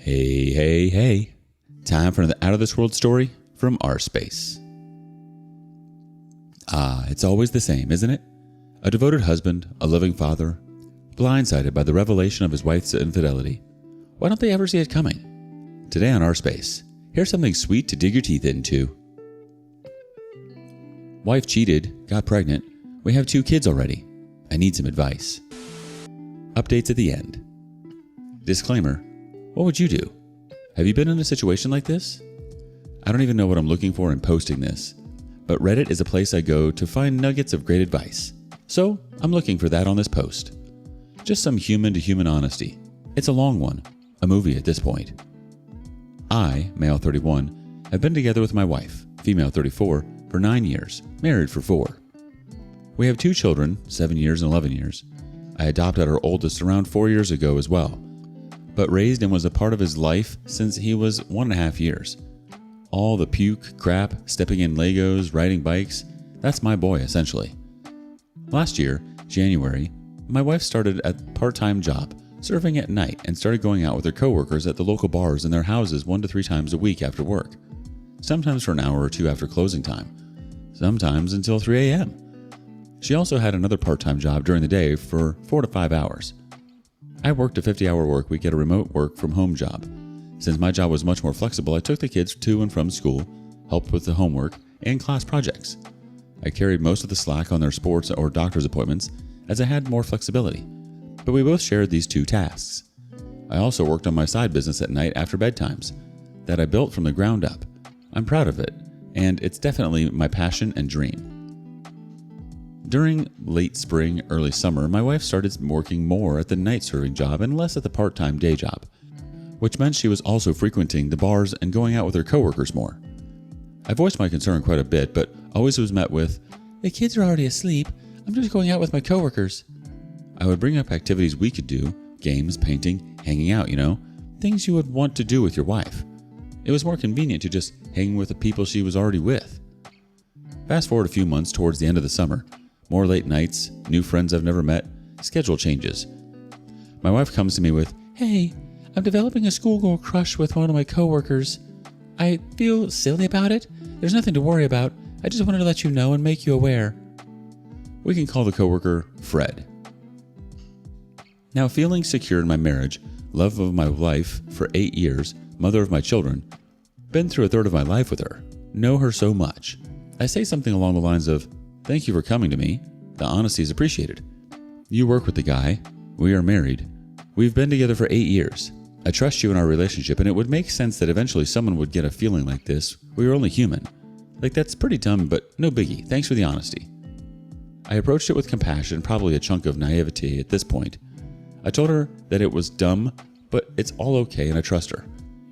Hey. Time for another Out of This World story from rSpace. It's always the same, isn't it? A devoted husband, a loving father, blindsided by the revelation of his wife's infidelity. Why don't they ever see it coming? Today on rSpace, here's something sweet to dig your teeth into. Wife cheated, got pregnant, we have 2 kids already. I need some advice. Updates at the end. Disclaimer, what would you do? Have you been in a situation like this? I don't even know what I'm looking for in posting this, but Reddit is a place I go to find nuggets of great advice. So I'm looking for that on this post. Just some human-to-human honesty. It's a long one, a movie at this point. I, male 31, have been together with my wife, female 34, for 9 years, married for 4. We have 2 children, 7 years and 11 years. I adopted our oldest around 4 years ago as well, but raised and was a part of his life since he was 1.5 years. All the puke, crap, stepping in Legos, riding bikes, that's my boy essentially. Last year, January, my wife started a part-time job, serving at night, and started going out with her coworkers at the local bars in their houses 1 to 3 times a week after work. Sometimes for an hour or 2 after closing time, sometimes until 3 a.m. She also had another part-time job during the day for 4 to 5 hours. I worked a 50-hour work week at a remote work from home job. Since my job was much more flexible, I took the kids to and from school, helped with the homework and class projects. I carried most of the slack on their sports or doctor's appointments as I had more flexibility, but we both shared these 2 tasks. I also worked on my side business at night after bedtimes that I built from the ground up. I'm proud of it, and it's definitely my passion and dream. During late spring, early summer, my wife started working more at the night serving job and less at the part-time day job, which meant she was also frequenting the bars and going out with her coworkers more. I voiced my concern quite a bit, but always was met with, "The kids are already asleep. I'm just going out with my coworkers." I would bring up activities we could do, games, painting, hanging out, things you would want to do with your wife. It was more convenient to just hang with the people she was already with. Fast forward a few months towards the end of the summer. More late nights, new friends I've never met, schedule changes. My wife comes to me with, "Hey, I'm developing a schoolgirl crush with one of my coworkers. I feel silly about it. There's nothing to worry about. I just wanted to let you know and make you aware." We can call the coworker Fred. Now, feeling secure in my marriage, love of my life for 8 years, mother of my children, been through a third of my life with her, know her so much. I say something along the lines of, "Thank you for coming to me. The honesty is appreciated. You work with the guy. We are married. We've been together for 8 years. I trust you in our relationship, and it would make sense that eventually someone would get a feeling like this. We are only human. Like, that's pretty dumb, but no biggie. Thanks for the honesty." I approached it with compassion, probably a chunk of naivety at this point. I told her that it was dumb, but it's all okay and I trust her.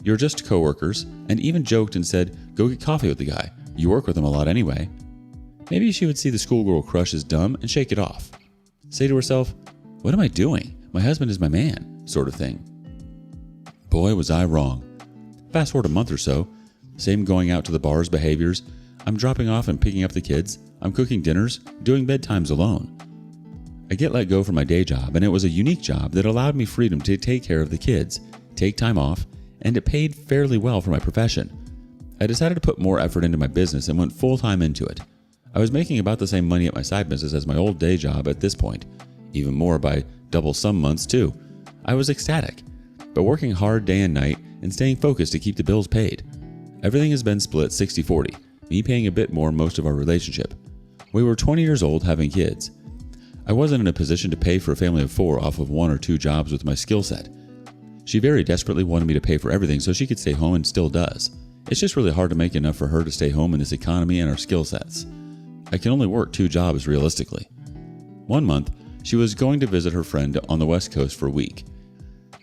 "You're just coworkers," and even joked and said, "Go get coffee with the guy. You work with him a lot anyway." Maybe she would see the schoolgirl crush as dumb and shake it off. Say to herself, "What am I doing? My husband is my man," sort of thing. Boy, was I wrong. Fast forward a month or so, same going out to the bars behaviors. I'm dropping off and picking up the kids. I'm cooking dinners, doing bedtimes alone. I get let go from my day job, and it was a unique job that allowed me freedom to take care of the kids, take time off, and it paid fairly well for my profession. I decided to put more effort into my business and went full-time into it. I was making about the same money at my side business as my old day job at this point, even more by double some months too. I was ecstatic, but working hard day and night and staying focused to keep the bills paid. Everything has been split 60-40, me paying a bit more most of our relationship. We were 20 years old having kids. I wasn't in a position to pay for a family of 4 off of 1 or 2 jobs with my skill set. She very desperately wanted me to pay for everything so she could stay home and still does. It's just really hard to make enough for her to stay home in this economy and our skill sets. I can only work 2 jobs realistically. One month, she was going to visit her friend on the West Coast for a week.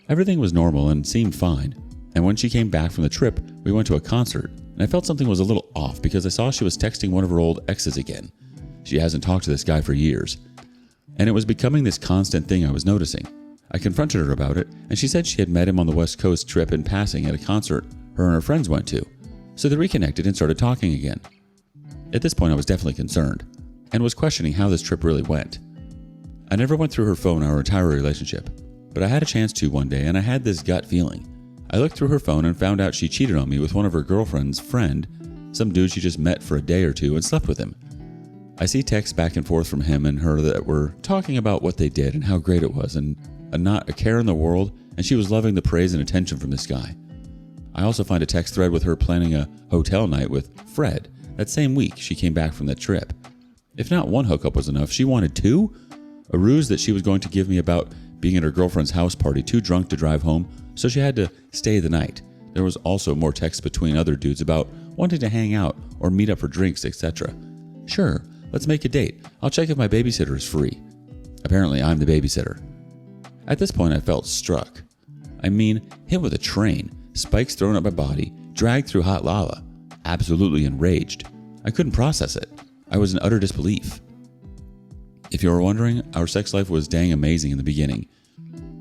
Everything was normal and seemed fine, and when she came back from the trip, we went to a concert, and I felt something was a little off because I saw she was texting one of her old exes again. She hasn't talked to this guy for years, and it was becoming this constant thing I was noticing. I confronted her about it, and she said she had met him on the West Coast trip in passing at a concert her and her friends went to, so they reconnected and started talking again. At this point, I was definitely concerned, and was questioning how this trip really went. I never went through her phone our entire relationship, but I had a chance to one day, and I had this gut feeling. I looked through her phone and found out she cheated on me with one of her girlfriend's friend, some dude she just met for a day or two and slept with him. I see texts back and forth from him and her that were talking about what they did and how great it was and not a care in the world, and she was loving the praise and attention from this guy. I also find a text thread with her planning a hotel night with Fred that same week she came back from that trip. If not one hookup was enough, she wanted two? A ruse that she was going to give me about being at her girlfriend's house party too drunk to drive home, so she had to stay the night. There was also more texts between other dudes about wanting to hang out or meet up for drinks, etc. Sure, let's make a date. I'll check if my babysitter is free. Apparently, I'm the babysitter. At this point, I felt struck. I mean, hit with a train, spikes thrown at my body, dragged through hot lava. Absolutely enraged. I couldn't process it. I was in utter disbelief. If you were wondering, our sex life was dang amazing in the beginning.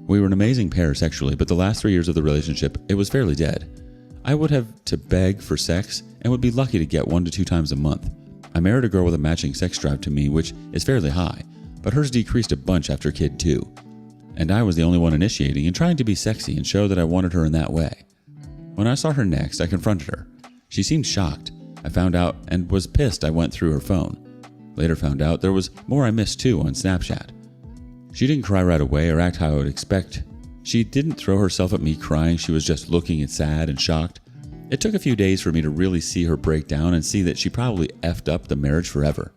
We were an amazing pair sexually, but the last 3 years of the relationship, it was fairly dead. I would have to beg for sex and would be lucky to get 1 to 2 times a month. I married a girl with a matching sex drive to me, which is fairly high, but hers decreased a bunch after kid 2. And I was the only one initiating and trying to be sexy and show that I wanted her in that way. When I saw her next, I confronted her. She seemed shocked. I found out and was pissed I went through her phone. Later found out there was more I missed too on Snapchat. She didn't cry right away or act how I would expect. She didn't throw herself at me crying, she was just looking and sad and shocked. It took a few days for me to really see her break down and see that she probably effed up the marriage forever.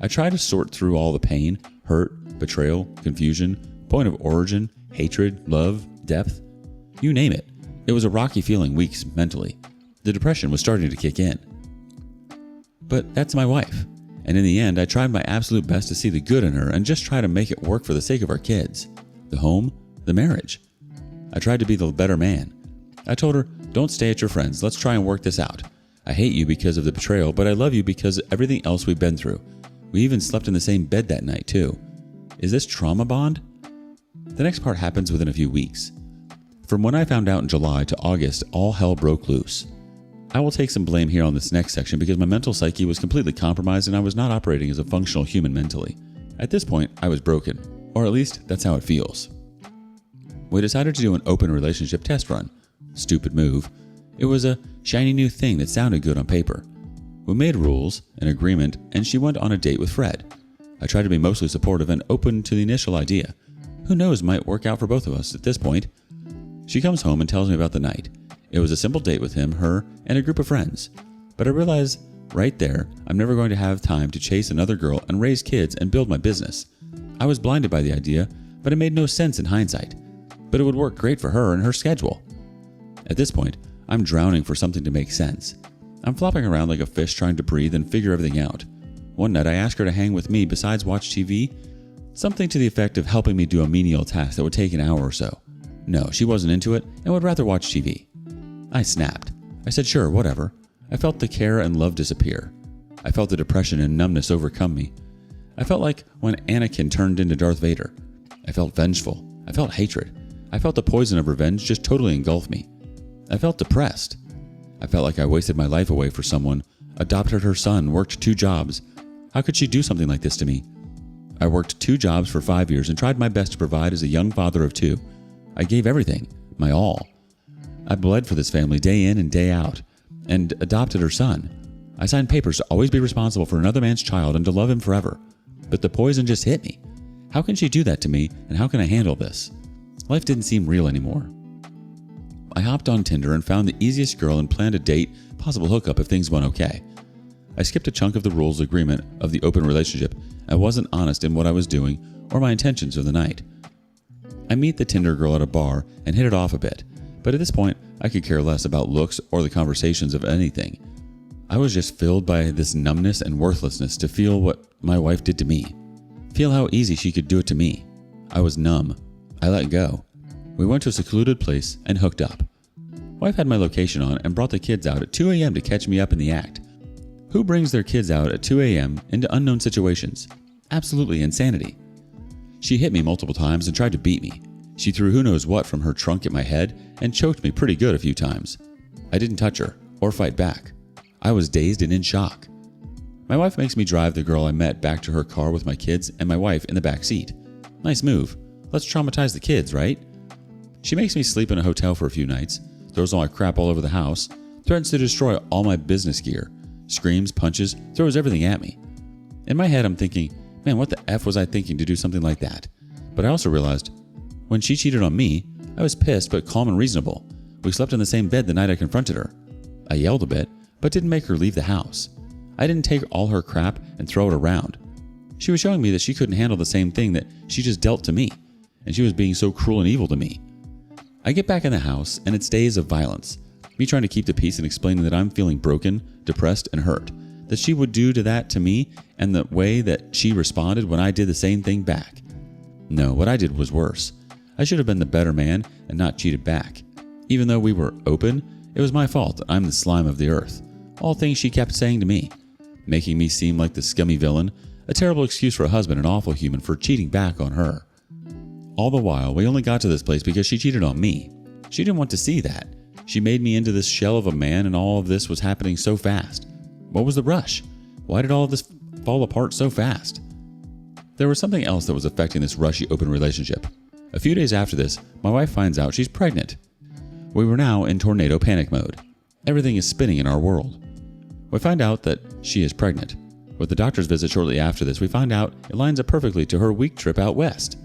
I tried to sort through all the pain, hurt, betrayal, confusion, point of origin, hatred, love, depth. You name it. It was a rocky feeling weeks mentally. The depression was starting to kick in. But that's my wife. And in the end, I tried my absolute best to see the good in her and just try to make it work for the sake of our kids, the home, the marriage. I tried to be the better man. I told her, don't stay at your friends. Let's try and work this out. I hate you because of the betrayal, but I love you because of everything else we've been through. We even slept in the same bed that night, too. Is this trauma bond? The next part happens within a few weeks. From when I found out in July to August, all hell broke loose. I will take some blame here on this next section because my mental psyche was completely compromised and I was not operating as a functional human mentally. At this point, I was broken, or at least that's how it feels. We decided to do an open relationship test run. Stupid move. It was a shiny new thing that sounded good on paper. We made rules, an agreement, and she went on a date with Fred. I tried to be mostly supportive and open to the initial idea. Who knows, might work out for both of us at this point. She comes home and tells me about the night. It was a simple date with him, her, and a group of friends. But I realized right there, I'm never going to have time to chase another girl and raise kids and build my business. I was blinded by the idea, but it made no sense in hindsight. But it would work great for her and her schedule. At this point, I'm drowning for something to make sense. I'm flopping around like a fish trying to breathe and figure everything out. One night I asked her to hang with me besides watch TV, something to the effect of helping me do a menial task that would take an hour or so. No, she wasn't into it and would rather watch TV. I snapped. I said sure, whatever. I felt the care and love disappear. I felt the depression and numbness overcome me. I felt like when Anakin turned into Darth Vader. I felt vengeful. I felt hatred. I felt the poison of revenge just totally engulf me. I felt depressed. I felt like I wasted my life away for someone, adopted her son, worked 2 jobs. How could she do something like this to me? I worked 2 jobs for 5 years and tried my best to provide as a young father of 2. I gave everything, my all. I bled for this family day in and day out, and adopted her son. I signed papers to always be responsible for another man's child and to love him forever. But the poison just hit me. How can she do that to me, and how can I handle this? Life didn't seem real anymore. I hopped on Tinder and found the easiest girl and planned a date, possible hookup if things went okay. I skipped a chunk of the rules agreement of the open relationship. I wasn't honest in what I was doing or my intentions for the night. I meet the Tinder girl at a bar and hit it off a bit, but at this point, I could care less about looks or the conversations of anything. I was just filled by this numbness and worthlessness to feel what my wife did to me. Feel how easy she could do it to me. I was numb. I let go. We went to a secluded place and hooked up. Wife had my location on and brought the kids out at 2 a.m. to catch me up in the act. Who brings their kids out at 2 a.m. into unknown situations? Absolutely insanity. She hit me multiple times and tried to beat me. She threw who knows what from her trunk at my head and choked me pretty good a few times. I didn't touch her or fight back. I was dazed and in shock. My wife makes me drive the girl I met back to her car with my kids and my wife in the back seat. Nice move. Let's traumatize the kids, right? She makes me sleep in a hotel for a few nights, throws all my crap all over the house, threatens to destroy all my business gear, screams, punches, throws everything at me. In my head, I'm thinking, man, what the F was I thinking to do something like that? But I also realized, when she cheated on me, I was pissed but calm and reasonable. We slept in the same bed the night I confronted her. I yelled a bit, but didn't make her leave the house. I didn't take all her crap and throw it around. She was showing me that she couldn't handle the same thing that she just dealt to me, and she was being so cruel and evil to me. I get back in the house, and it's days of violence. Me trying to keep the peace and explaining that I'm feeling broken, depressed, and hurt, that she would do to that to me, and the way that she responded when I did the same thing back. No, what I did was worse. I should have been the better man and not cheated back. Even though we were open, it was my fault that I'm the slime of the earth. All things she kept saying to me, making me seem like the scummy villain, a terrible excuse for a husband, an awful human for cheating back on her. All the while, we only got to this place because she cheated on me. She didn't want to see that. She made me into this shell of a man, and all of this was happening so fast. What was the rush? Why did all of this fall apart so fast? There was something else that was affecting this rushy open relationship. A few days after this, my wife finds out she's pregnant. We were now in tornado panic mode. Everything is spinning in our world. We find out that she is pregnant. With the doctor's visit shortly after this, we find out it lines up perfectly to her week trip out west.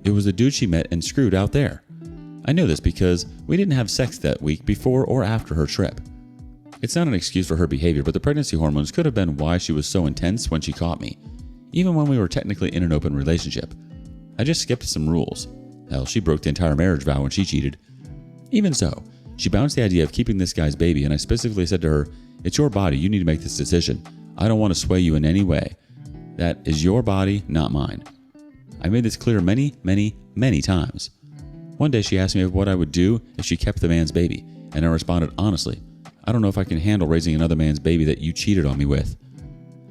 It was the dude she met and screwed out there. I know this because we didn't have sex that week before or after her trip. It's not an excuse for her behavior, but the pregnancy hormones could have been why she was so intense when she caught me, even when we were technically in an open relationship. I just skipped some rules. Hell, she broke the entire marriage vow when she cheated. Even so, she bounced the idea of keeping this guy's baby, and I specifically said to her, "It's your body, you need to make this decision. I don't want to sway you in any way. That is your body, not mine." I made this clear many, many, many times. One day she asked me what I would do if she kept the man's baby, and I responded honestly, "I don't know if I can handle raising another man's baby that you cheated on me with."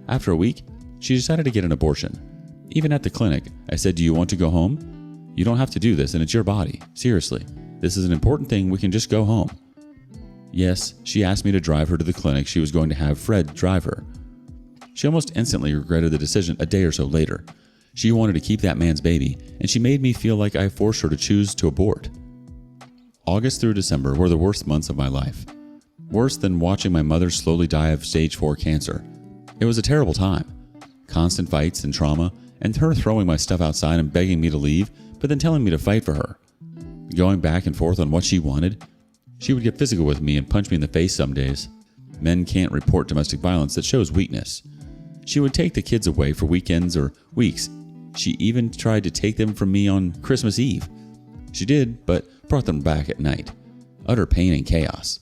After a week, she decided to get an abortion. Even at the clinic, I said, "Do you want to go home? You don't have to do this, and it's your body. Seriously, this is an important thing. We can just go home." Yes, she asked me to drive her to the clinic. She was going to have Fred drive her. She almost instantly regretted the decision a day or so later. She wanted to keep that man's baby, and she made me feel like I forced her to choose to abort. August through December were the worst months of my life. Worse than watching my mother slowly die of stage 4 cancer. It was a terrible time. Constant fights and trauma, and her throwing my stuff outside and begging me to leave, but then telling me to fight for her. Going back and forth on what she wanted. She would get physical with me and punch me in the face some days. Men can't report domestic violence that shows weakness. She would take the kids away for weekends or weeks. She even tried to take them from me on Christmas Eve. She did, but brought them back at night. Utter pain and chaos.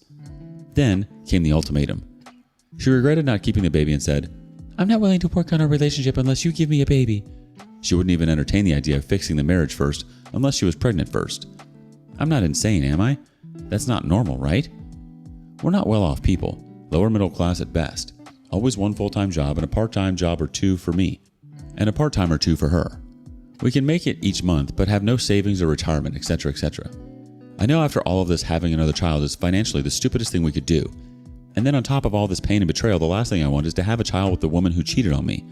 Then came the ultimatum. She regretted not keeping the baby and said, "I'm not willing to work on our relationship unless you give me a baby." She wouldn't even entertain the idea of fixing the marriage first unless she was pregnant first. I'm not insane, am I? That's not normal, right? We're not well-off people, lower middle class at best. Always one full-time job and a part-time job or two for me, and a part-time or two for her. We can make it each month, but have no savings or retirement, etc., etc. I know after all of this, having another child is financially the stupidest thing we could do. And then on top of all this pain and betrayal, the last thing I want is to have a child with the woman who cheated on me.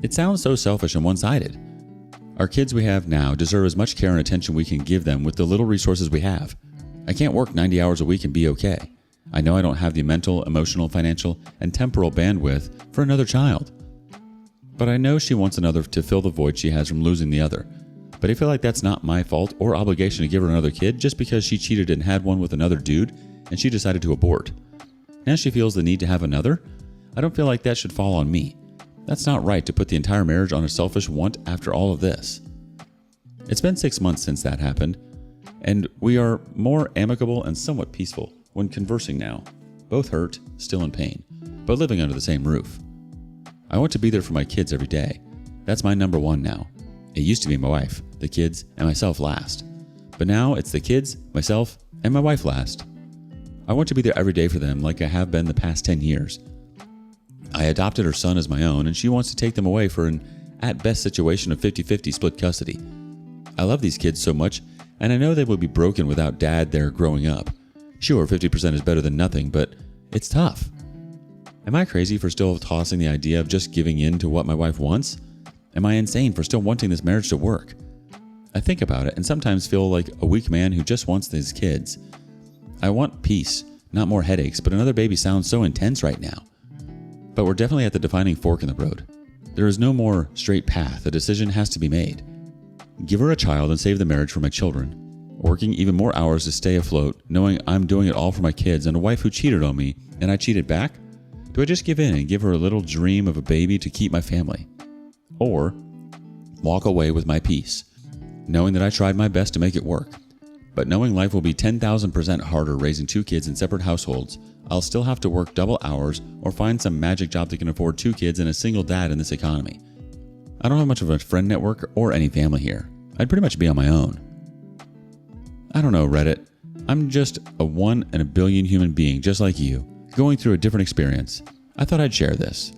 It sounds so selfish and one-sided. Our kids we have now deserve as much care and attention we can give them with the little resources we have. I can't work 90 hours a week and be okay. I know I don't have the mental, emotional, financial, and temporal bandwidth for another child. But I know she wants another to fill the void she has from losing the other. But I feel like that's not my fault or obligation to give her another kid just because she cheated and had one with another dude and she decided to abort. Now she feels the need to have another? I don't feel like that should fall on me. That's not right to put the entire marriage on a selfish want after all of this. It's been 6 months since that happened, and we are more amicable and somewhat peaceful when conversing now, both hurt, still in pain, but living under the same roof. I want to be there for my kids every day. That's my number one now. It used to be my wife, the kids, and myself last. But now it's the kids, myself, and my wife last. I want to be there every day for them like I have been the past 10 years. I adopted her son as my own, and she wants to take them away for an at-best situation of 50-50 split custody. I love these kids so much, and I know they will be broken without dad there growing up. Sure, 50% is better than nothing, but it's tough. Am I crazy for still tossing the idea of just giving in to what my wife wants? Am I insane for still wanting this marriage to work? I think about it and sometimes feel like a weak man who just wants his kids. I want peace, not more headaches, but another baby sounds so intense right now. But we're definitely at the defining fork in the road. There is no more straight path. A decision has to be made. Give her a child and save the marriage for my children. Working even more hours to stay afloat, knowing I'm doing it all for my kids and a wife who cheated on me and I cheated back? Do I just give in and give her a little dream of a baby to keep my family? Or walk away with my peace, knowing that I tried my best to make it work. But knowing life will be 10,000% harder raising 2 kids in separate households, I'll still have to work double hours or find some magic job that can afford 2 kids and a single dad in this economy. I don't have much of a friend network or any family here. I'd pretty much be on my own. I don't know, Reddit. I'm just a 1 in a billion human being just like you, going through a different experience. I thought I'd share this.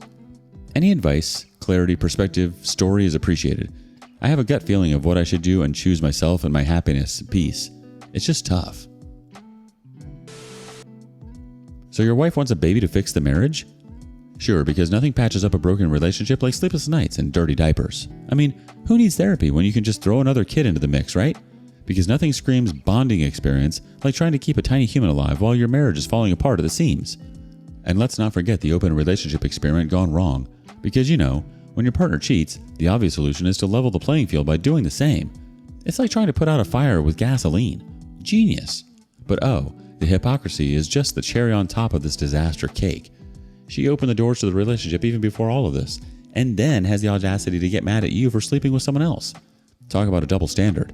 Any advice, clarity, perspective, story is appreciated. I have a gut feeling of what I should do and choose myself and my happiness and peace. It's just tough. So your wife wants a baby to fix the marriage? Sure, because nothing patches up a broken relationship like sleepless nights and dirty diapers. I mean, who needs therapy when you can just throw another kid into the mix, right? Because nothing screams bonding experience like trying to keep a tiny human alive while your marriage is falling apart at the seams. And let's not forget the open relationship experiment gone wrong. Because when your partner cheats, the obvious solution is to level the playing field by doing the same. It's like trying to put out a fire with gasoline. Genius. But the hypocrisy is just the cherry on top of this disaster cake. She opened the doors to the relationship even before all of this, and then has the audacity to get mad at you for sleeping with someone else. Talk about a double standard.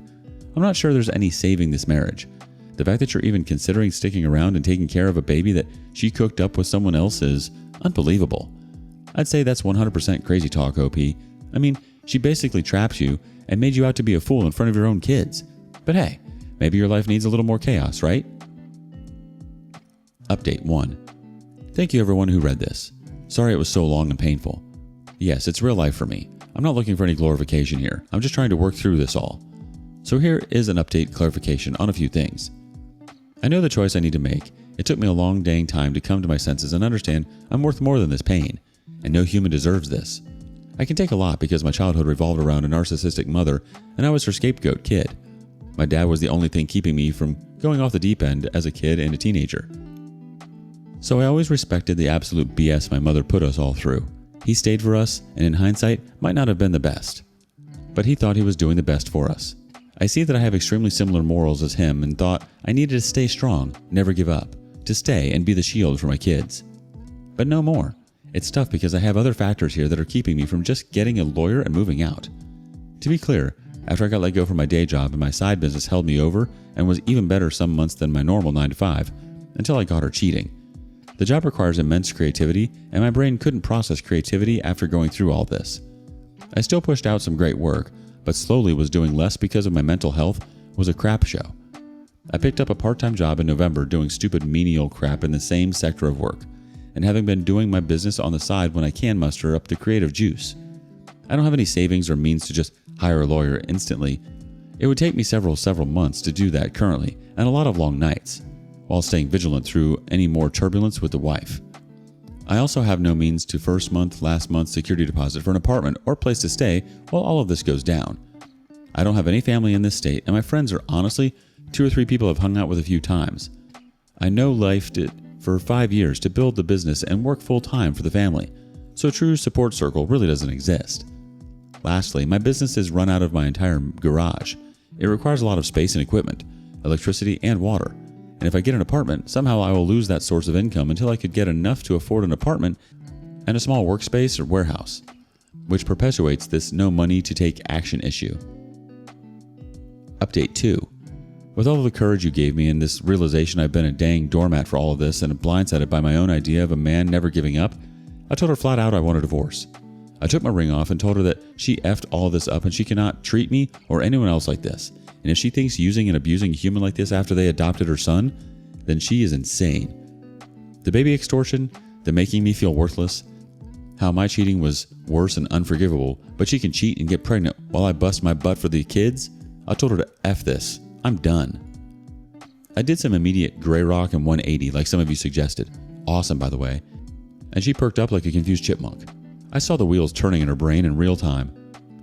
I'm not sure there's any saving this marriage. The fact that you're even considering sticking around and taking care of a baby that she cooked up with someone else is unbelievable. I'd say that's 100% crazy talk, OP. I mean, she basically trapped you and made you out to be a fool in front of your own kids. But hey, maybe your life needs a little more chaos, right? Update 1. Thank you everyone who read this. Sorry it was so long and painful. Yes, it's real life for me. I'm not looking for any glorification here. I'm just trying to work through this all. So here is an update clarification on a few things. I know the choice I need to make. It took me a long dang time to come to my senses and understand I'm worth more than this pain, and no human deserves this. I can take a lot because my childhood revolved around a narcissistic mother and I was her scapegoat kid. My dad was the only thing keeping me from going off the deep end as a kid and a teenager. So I always respected the absolute BS my mother put us all through. He stayed for us and in hindsight might not have been the best. But he thought he was doing the best for us. I see that I have extremely similar morals as him and thought I needed to stay strong, never give up, to stay and be the shield for my kids. But no more. It's tough because I have other factors here that are keeping me from just getting a lawyer and moving out. To be clear, after I got let go from my day job and my side business held me over and was even better some months than my normal 9 to 5, until I got her cheating. The job requires immense creativity and my brain couldn't process creativity after going through all this. I still pushed out some great work, but slowly was doing less because of my mental health was a crap show. I picked up a part-time job in November doing stupid menial crap in the same sector of work, and having been doing my business on the side when I can muster up the creative juice. I don't have any savings or means to just hire a lawyer instantly. It would take me several months to do that currently, and a lot of long nights, while staying vigilant through any more turbulence with the wife. I also have no means to first month, last month's security deposit for an apartment or place to stay while all of this goes down. I don't have any family in this state, and my friends are honestly 2 or 3 people I've hung out with a few times. I know life did for 5 years to build the business and work full time for the family, so a true support circle really doesn't exist. Lastly, my business is run out of my entire garage. It requires a lot of space and equipment, electricity and water. And if I get an apartment, somehow I will lose that source of income until I could get enough to afford an apartment and a small workspace or warehouse, which perpetuates this no money to take action issue. Update 2. With all of the courage you gave me and this realization I've been a dang doormat for all of this and blindsided by my own idea of a man never giving up, I told her flat out I want a divorce. I took my ring off and told her that she effed all of this up and she cannot treat me or anyone else like this. And if she thinks using and abusing a human like this after they adopted her son, then she is insane. The baby extortion, the making me feel worthless, how my cheating was worse and unforgivable, but she can cheat and get pregnant while I bust my butt for the kids, I told her to F this. I'm done. I did some immediate gray rock and 180 like some of you suggested. Awesome, by the way. And she perked up like a confused chipmunk. I saw the wheels turning in her brain in real time.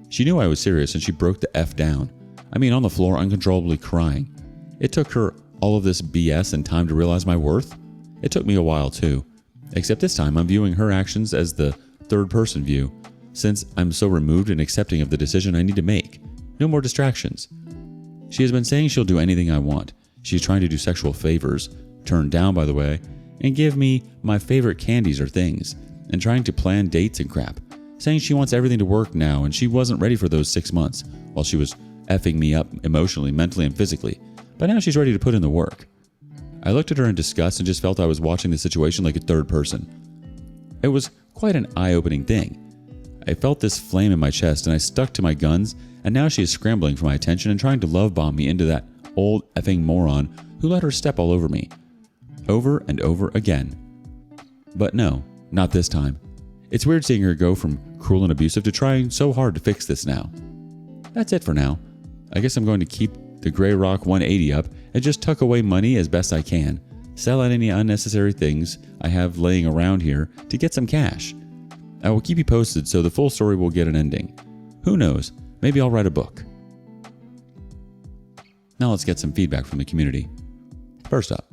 She knew I was serious and she broke the F down. I mean, on the floor, uncontrollably crying. It took her all of this BS and time to realize my worth. It took me a while too. Except this time, I'm viewing her actions as the third-person view, since I'm so removed and accepting of the decision I need to make. No more distractions. She has been saying she'll do anything I want. She's trying to do sexual favors, turned down by the way, and give me my favorite candies or things, and trying to plan dates and crap, saying she wants everything to work now and she wasn't ready for those 6 months while she was effing me up emotionally, mentally, and physically, but now she's ready to put in the work. I looked at her in disgust and just felt I was watching the situation like a third person. It was quite an eye-opening thing. I felt this flame in my chest and I stuck to my guns, and now she is scrambling for my attention and trying to love bomb me into that old effing moron who let her step all over me. Over and over again. But no, not this time. It's weird seeing her go from cruel and abusive to trying so hard to fix this now. That's it for now. I guess I'm going to keep the Grey Rock 180 up and just tuck away money as best I can. Sell out any unnecessary things I have laying around here to get some cash. I will keep you posted so the full story will get an ending. Who knows? Maybe I'll write a book. Now let's get some feedback from the community. First up,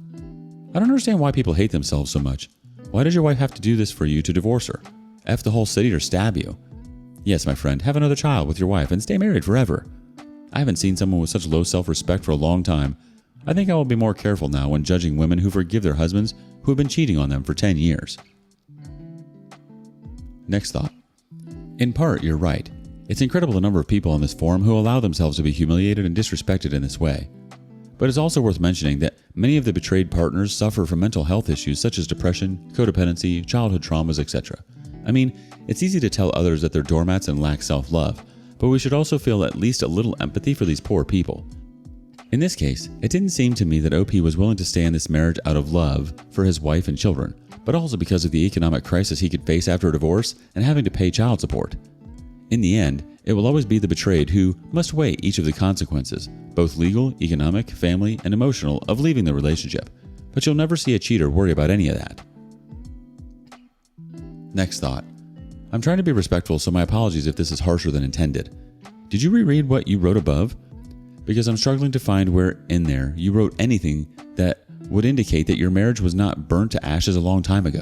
I don't understand why people hate themselves so much. Why does your wife have to do this for you to divorce her? F the whole city or stab you? Yes, my friend, have another child with your wife and stay married forever. I haven't seen someone with such low self-respect for a long time. I think I will be more careful now when judging women who forgive their husbands who have been cheating on them for 10 years. Next thought. In part, you're right. It's incredible the number of people on this forum who allow themselves to be humiliated and disrespected in this way. But it's also worth mentioning that many of the betrayed partners suffer from mental health issues such as depression, codependency, childhood traumas, etc. I mean, it's easy to tell others that they're doormats and lack self-love, but we should also feel at least a little empathy for these poor people. In this case, it didn't seem to me that OP was willing to stay in this marriage out of love for his wife and children, but also because of the economic crisis he could face after a divorce and having to pay child support. In the end, it will always be the betrayed who must weigh each of the consequences, both legal, economic, family, and emotional, of leaving the relationship, but you'll never see a cheater worry about any of that. Next thought. I'm trying to be respectful, so my apologies if this is harsher than intended. Did you reread what you wrote above? Because I'm struggling to find where in there you wrote anything that would indicate that your marriage was not burnt to ashes a long time ago.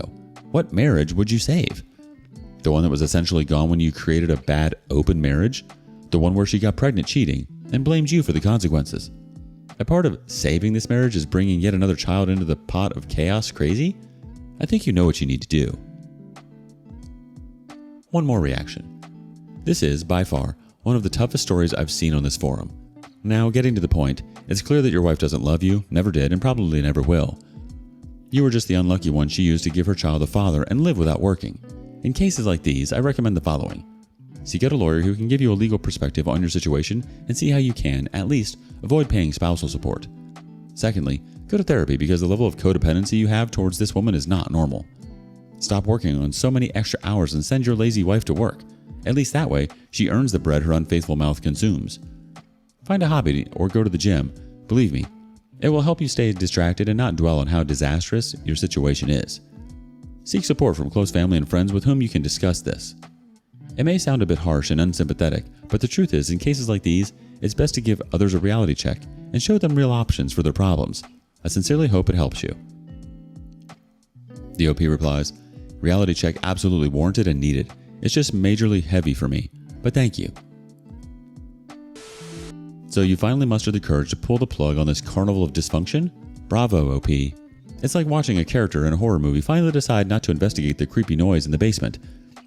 What marriage would you save? The one that was essentially gone when you created a bad open marriage? The one where she got pregnant cheating and blamed you for the consequences? A part of saving this marriage is bringing yet another child into the pot of chaos crazy? I think you know what you need to do. One more reaction. This is, by far, one of the toughest stories I've seen on this forum. Now, getting to the point, it's clear that your wife doesn't love you, never did, and probably never will. You were just the unlucky one she used to give her child a father and live without working. In cases like these, I recommend the following. Seek out a lawyer who can give you a legal perspective on your situation and see how you can, at least, avoid paying spousal support. Secondly, go to therapy because the level of codependency you have towards this woman is not normal. Stop working on so many extra hours and send your lazy wife to work. At least that way, she earns the bread her unfaithful mouth consumes. Find a hobby or go to the gym. Believe me, it will help you stay distracted and not dwell on how disastrous your situation is. Seek support from close family and friends with whom you can discuss this. It may sound a bit harsh and unsympathetic, but the truth is, in cases like these, it's best to give others a reality check and show them real options for their problems. I sincerely hope it helps you. The OP replies, reality check absolutely warranted and needed. It's just majorly heavy for me, but thank you. So you finally mustered the courage to pull the plug on this carnival of dysfunction? Bravo, OP. It's like watching a character in a horror movie finally decide not to investigate the creepy noise in the basement.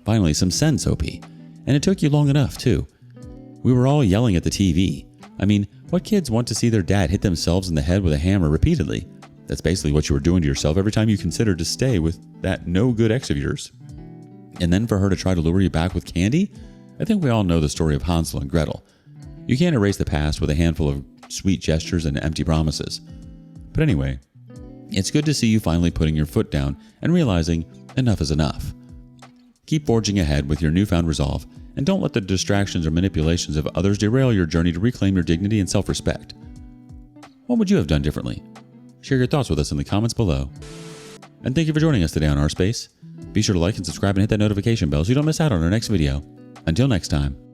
Finally, some sense, OP. And it took you long enough, too. We were all yelling at the TV. I mean, what kids want to see their dad hit themselves in the head with a hammer repeatedly? That's basically what you were doing to yourself every time you considered to stay with that no-good ex of yours. And then for her to try to lure you back with candy? I think we all know the story of Hansel and Gretel. You can't erase the past with a handful of sweet gestures and empty promises. But anyway, it's good to see you finally putting your foot down and realizing enough is enough. Keep forging ahead with your newfound resolve, and don't let the distractions or manipulations of others derail your journey to reclaim your dignity and self-respect. What would you have done differently? Share your thoughts with us in the comments below. And thank you for joining us today on rSpace. Be sure to like and subscribe and hit that notification bell so you don't miss out on our next video. Until next time.